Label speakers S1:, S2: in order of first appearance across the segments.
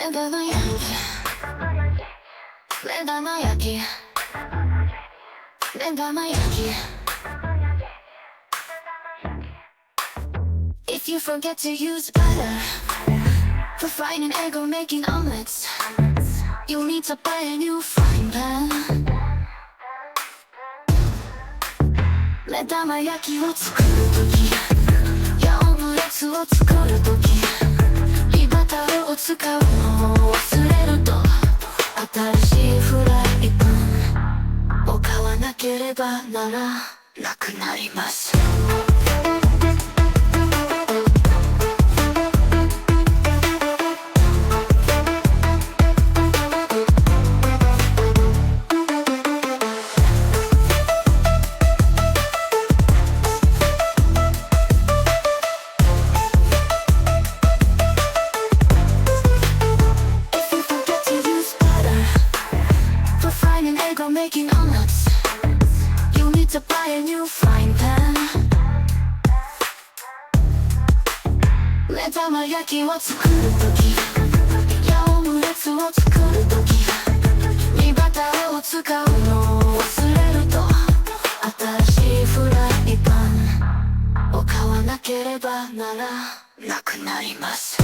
S1: 目玉焼き目玉焼き目玉焼き If you forget to use butter for frying an egg or making omelets, you'll need to buy a new frying pan. 目玉焼きを作るときやオムレツを作るときバターを使うのを忘れると新しいフライパンを買わなければならなくなります。Making omelets, you need to buy a new frying pan. 目玉焼きを作るときやオムレツを作るときにバターを使うのを忘れると新しいフライパンを買わなければならなくなります。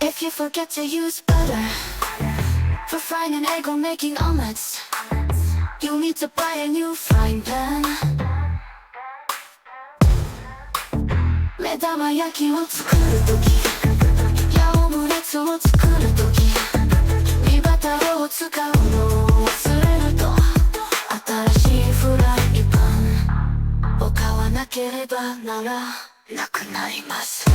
S1: If you forget to use butter for frying an egg or making omelets, you'll need to buy a new frying pan. 目玉焼きを作るときやオムレツを作るときにバターを使うのを忘れると新しいフライパンを買わなければならなくなります。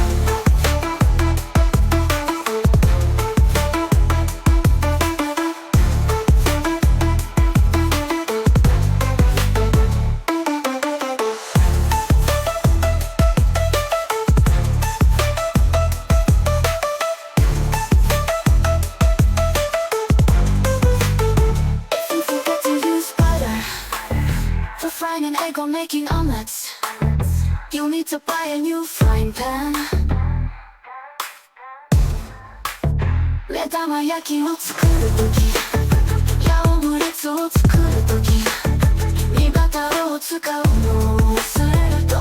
S1: Frying an egg or making omelets, you'll need to buy a new frying pan. 目玉焼きを作るときやオムレツを作るときにバターを使うのを忘れると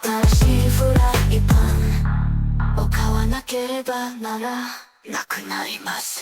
S1: 新しいフライパンを買わなければならなくなります。